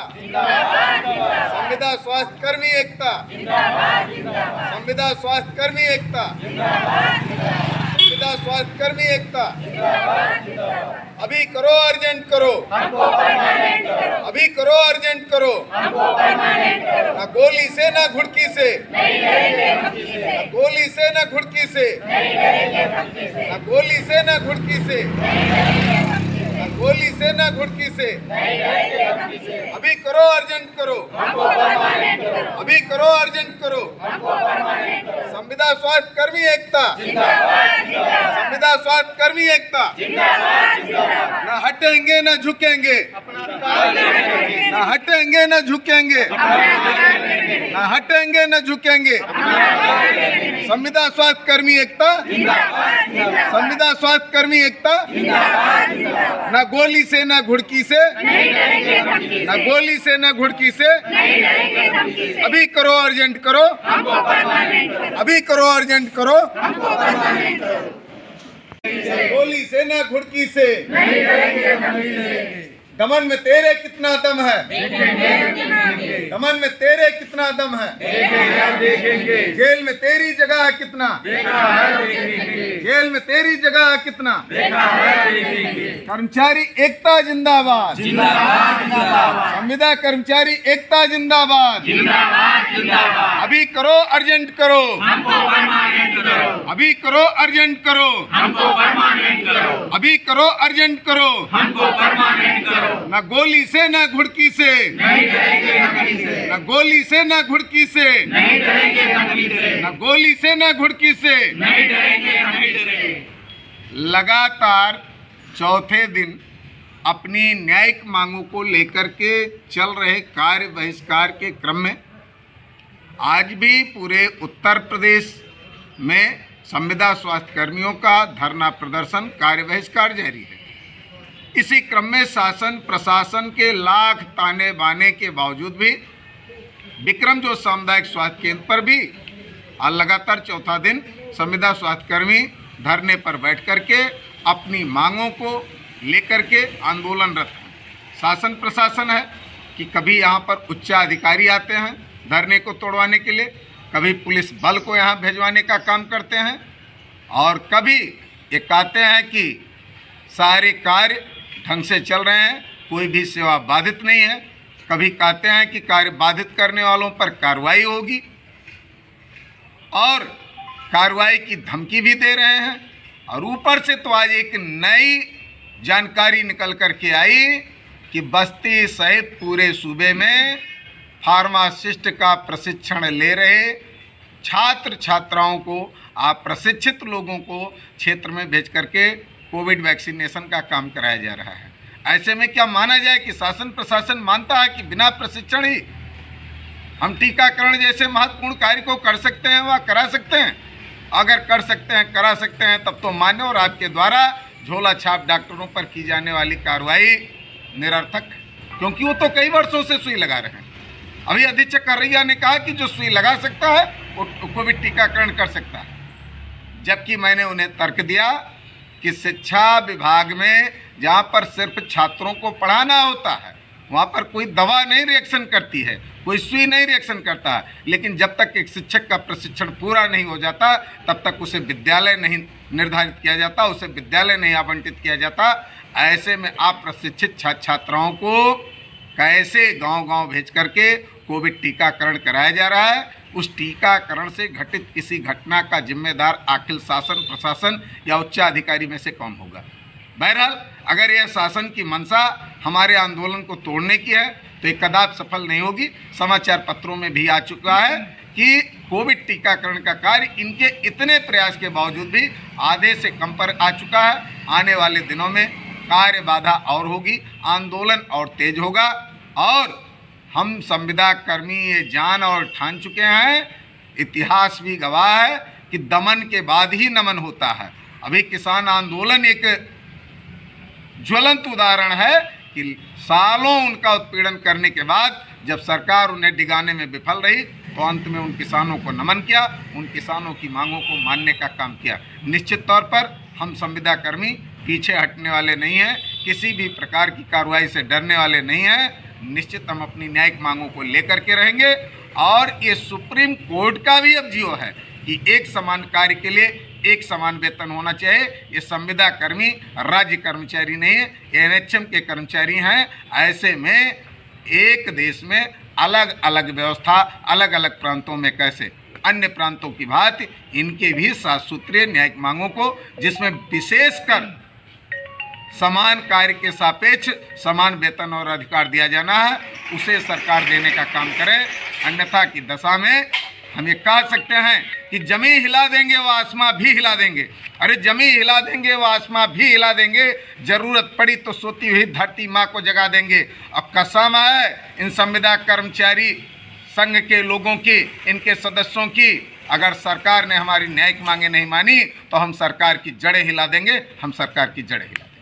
संविदा स्वास्थ्य कर्मी एकता, संविदा स्वास्थ्य कर्मी एकता, संविदा स्वास्थ्य कर्मी एकता। अभी करो, अर्जेंट करो, अभी करो, अर्जेंट करो। ना गोली से ना घुड़की से, ना गोली से ना घुड़की से, ना गोली से ना घुड़की से, ना गोली से ना घुड़की से। अभी करो, अर्जेंट करो, अभी करो, अर्जेंट करो। संविदा स्वास्थ्य कर्मी एकता, संविदा स्वास्थ्य कर्मी एकता। ना हटेंगे ना झुकेंगे, ना हटेंगे ना झुकेंगे, ना हटेंगे ना झुकेंगे। संविदा स्वास्थ्य कर्मी एकता, संविदा स्वास्थ्य कर्मी एकता। ना गोली से ना घुड़की से, ना गोली से ना घुड़की से। अभी करो, अर्जेंट करो, अभी करो, अर्जेंट करो। गोली से ना घुड़की से। दमन में तेरे कितना दम है, दमन में तेरे कितना दम है। जेल में तेरी जगह कितना, जेल में तेरी जगह कितना। कर्मचारी एकता जिंदाबाद, संविदा कर्मचारी एकता जिंदाबाद। अभी करो, अर्जेंट करो, अभी करो, अर्जेंट करो, अभी करो, अर्जेंट करो। ना गोली से ना घुड़की से, ना गोली से ना घुड़की से, ना गोली से ना घुड़की से। लगातार चौथे दिन अपनी न्यायिक मांगों को लेकर के चल रहे कार्य बहिष्कार के क्रम में आज भी पूरे उत्तर प्रदेश में संविदा स्वास्थ्य कर्मियों का धरना प्रदर्शन, कार्य बहिष्कार जारी है। इसी क्रम में शासन प्रशासन के लाख ताने बाने के बावजूद भी विक्रम जो सामुदायिक स्वास्थ्य केंद्र पर भी आज लगातार चौथा दिन संविदा स्वास्थ्य कर्मी धरने पर बैठ करके अपनी मांगों को लेकर के आंदोलनरत हैं। शासन प्रशासन है कि कभी यहाँ पर उच्चाधिकारी आते हैं धरने को तोड़वाने के लिए, कभी पुलिस बल को यहाँ भेजवाने का काम करते हैं, और कभी ये कहते हैं कि सारे कार्य ढंग से चल रहे हैं, कोई भी सेवा बाधित नहीं है। कभी कहते हैं कि कार्य बाधित करने वालों पर कार्रवाई होगी, और कार्रवाई की धमकी भी दे रहे हैं। और ऊपर से तो आज एक नई जानकारी निकल कर के आई कि बस्ती सहित पूरे सूबे में फार्मासिस्ट का प्रशिक्षण ले रहे छात्र छात्राओं को, आप प्रशिक्षित लोगों को क्षेत्र में भेज करके कोविड वैक्सीनेशन का काम कराया जा रहा है। ऐसे में क्या माना जाए कि शासन प्रशासन मानता है कि बिना प्रशिक्षण ही हम टीकाकरण जैसे महत्वपूर्ण कार्य को कर सकते हैं, वह करा सकते हैं? अगर कर सकते हैं, करा सकते हैं, तब तो मान्य, और आपके द्वारा झोला छाप डॉक्टरों पर की जाने वाली कार्रवाई निरर्थक, क्योंकि वो तो कई वर्षों से सुई लगा रहे हैं। अभी अधीक्षक करैया ने कहा कि जो सुई लगा सकता है वो कोविड टीकाकरण कर सकता है, जबकि मैंने उन्हें तर्क दिया कि शिक्षा विभाग में जहाँ पर सिर्फ छात्रों को पढ़ाना होता है वहाँ पर कोई दवा नहीं रिएक्शन करती है, कोई सुई नहीं रिएक्शन करता है, लेकिन जब तक एक शिक्षक का प्रशिक्षण पूरा नहीं हो जाता तब तक उसे विद्यालय नहीं निर्धारित किया जाता, उसे विद्यालय नहीं आवंटित किया जाता। ऐसे में आप प्रशिक्षित छात्र छात्राओं को कैसे गांव-गांव भेज करके कोविड टीकाकरण कराया जा रहा है? उस टीकाकरण से घटित किसी घटना का जिम्मेदार आखिर शासन प्रशासन या उच्चाधिकारी में से कौन होगा? बहरहाल अगर यह शासन की मंशा हमारे आंदोलन को तोड़ने की है तो ये कदापि सफल नहीं होगी। समाचार पत्रों में भी आ चुका है कि कोविड टीकाकरण का कार्य इनके इतने प्रयास के बावजूद भी आधे से कम पर आ चुका है। आने वाले दिनों में कार्य बाधा और होगी, आंदोलन और तेज होगा, और हम संविदा कर्मी ये जान और ठान चुके हैं, इतिहास भी गवाह है कि दमन के बाद ही नमन होता है। अभी किसान आंदोलन एक ज्वलंत उदाहरण है कि सालों उनका उत्पीड़न करने के बाद जब सरकार उन्हें डिगाने में विफल रही तो अंत में उन किसानों को नमन किया, उन किसानों की मांगों को मानने का काम किया। निश्चित तौर पर हम संविदा कर्मी पीछे हटने वाले नहीं हैं, किसी भी प्रकार की कार्रवाई से डरने वाले नहीं हैं। निश्चित हम अपनी न्यायिक मांगों को लेकर के रहेंगे। और ये सुप्रीम कोर्ट का भी अब जियो है कि एक समान कार्य के लिए एक समान वेतन होना चाहिए। ये संविदा कर्मी राज्य कर्मचारी नहीं है, एनएचएम के कर्मचारी हैं। ऐसे में एक देश में अलग अलग व्यवस्था, अलग अलग प्रांतों में कैसे अन्य प्रांतों की भांति इनके भी 7 सूत्रीय न्यायिक मांगों को, जिसमें विशेषकर समान कार्य के सापेक्ष समान वेतन और अधिकार दिया जाना है, उसे सरकार देने का काम करे। अन्यथा की दशा में हम ये कह सकते हैं कि जमीन हिला देंगे वो आसमां भी हिला देंगे। अरे जमीन हिला देंगे वो आसमां भी हिला देंगे, जरूरत पड़ी तो सोती हुई धरती माँ को जगा देंगे। और कसम है इन संविदा कर्मचारी संघ के लोगों की, इनके सदस्यों की, अगर सरकार ने हमारी न्यायिक मांगे नहीं मानी तो हम सरकार की जड़ें हिला देंगे, हम सरकार की जड़ें हिला देंगे।